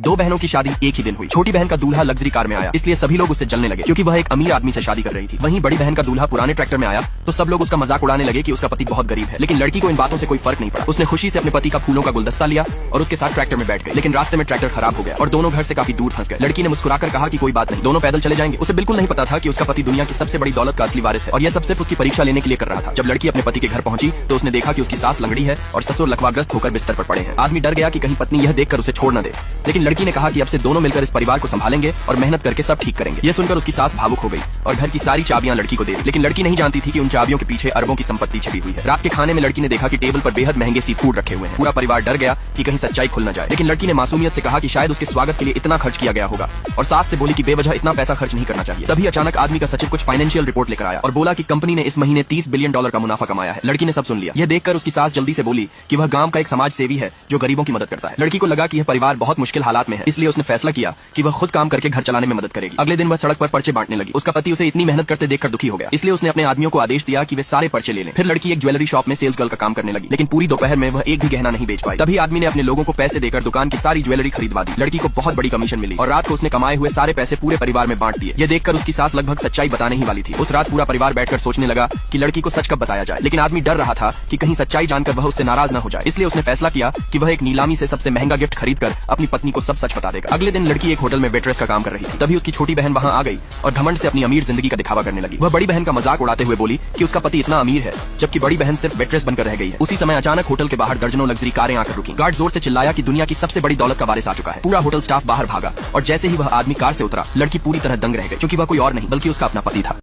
दो बहनों की शादी एक ही दिन हुई। छोटी बहन का दूल्हा लग्जरी कार में आया, इसलिए सभी लोग उससे जलने लगे क्योंकि वह एक अमीर आदमी से शादी कर रही थी। वहीं बड़ी बहन का दूल्हा पुराने ट्रैक्टर में आया तो सब लोग उसका मजाक उड़ाने लगे कि उसका पति बहुत गरीब है। लेकिन लड़की को इन बातों से कोई फर्क नहीं पड़ा। उसने खुशी से अपने पति का फूलों का गुलदस्ता लिया और उसके साथ ट्रैक्टर में बैठ गई। लेकिन रास्ते में ट्रैक्टर खराब हो गया और दोनों घर से काफी दूर फंस गए। लड़की ने मुस्कुराकर कहा कि कोई बात नहीं, दोनों पैदल चले जाएंगे। उसे बिल्कुल नहीं पता था कि उसका पति दुनिया की सबसे बड़ी दौलत का असली वारिस है और यह सब सिर्फ उसकी परीक्षा लेने के लिए कर रहा था। जब लड़की अपने पति के घर पहुंची तो उसने देखा कि उसकी सास लंगड़ी है और ससुर लकवाग्रस्त होकर बिस्तर पर पड़े हैं। आदमी डर गया कि कहीं पत्नी यह देखकर उसे छोड़ न दे। लेकिन लड़की ने कहा कि अब से दोनों मिलकर इस परिवार को संभालेंगे और मेहनत करके सब ठीक करेंगे। यह सुनकर उसकी सास भावुक हो गई और घर की सारी चाबियां लड़की को दे दी। लेकिन लड़की नहीं जानती थी कि उन चाबियों के पीछे अरबों की संपत्ति छिपी हुई है। रात के खाने में लड़की ने देखा कि टेबल पर बेहद महंगे सी फूड रखे हुए हैं। पूरा परिवार डर गया कि कहीं सच्चाई खुल न जाए। लेकिन लड़की ने मासूमियत से कहा कि शायद उसके स्वागत के लिए इतना खर्च किया गया होगा और सास से बोली कि बेवजह इतना पैसा खर्च नहीं करना चाहिए। तभी अचानक आदमी का सचिव कुछ फाइनेंशियल रिपोर्ट लेकर आया और बोला कि कंपनी ने इस महीने $30 बिलियन का मुनाफा कमाया है। लड़की ने सब सुन लिया। यह देखकर उसकी सास जल्दी से बोली कि वह गांव का एक समाज सेवी है जो गरीबों की मदद करता है। लड़की को लगा कि यह परिवार बहुत मुश्किल हालात में है, इसलिए उसने फैसला किया कि वह खुद काम करके घर चलाने में मदद करेगी। अगले दिन वह सड़क पर पर्चे बांटने लगी। उसका पति उसे इतनी मेहनत करते देखकर दुखी हो गया, इसलिए उसने अपने आदमियों को आदेश दिया कि वे सारे पर्चे ले लें। फिर लड़की एक ज्वेलरी शॉप में सेल्स गर्ल का काम करने लगी, लेकिन पूरी दोपहर में वह एक भी गहना नहीं बेच पाई। तभी आदमी ने अपने लोगों को पैसे देकर दुकान की सारी ज्वेलरी खरीदवा दी। लड़की को बहुत बड़ी कमीशन मिली और रात को उसने कमाए हुए सारे पैसे पूरे परिवार में बांट दिए। यह देखकर उसकी सास लगभग सच्चाई बताने ही वाली थी। उस रात पूरा परिवार बैठकर सोचने लगा कि लड़की को सच कब बताया जाए। लेकिन आदमी डर रहा था कि कहीं सच्चाई जानकर वह उससे नाराज न हो जाए, इसलिए उसने फैसला किया कि वह एक नीलामी से सबसे महंगा गिफ्ट खरीदकर अपनी पत्नी को सब सच बता देगा। अगले दिन लड़की एक होटल में वेट्रेस का काम कर रही थी। तभी उसकी छोटी बहन वहां आ गई और घमंड से अपनी अमीर जिंदगी का दिखावा करने लगी। वह बड़ी बहन का मजाक उड़ाते हुए बोली कि उसका पति इतना अमीर है जबकि बड़ी बहन सिर्फ वेट्रेस बनकर रह गई है। उसी समय अचानक होटल के बाहर दर्जनों लग्जरी कारें आकर रुकी। गार्ड जोर से चिल्लाया कि दुनिया की सबसे बड़ी दौलत का वारिस आ चुका है। पूरा होटल स्टाफ बाहर भागा और जैसे ही वह आदमी कार से उतरा, लड़की पूरी तरह दंग रह गई क्योंकि वह कोई और नहीं बल्कि उसका अपना पति था।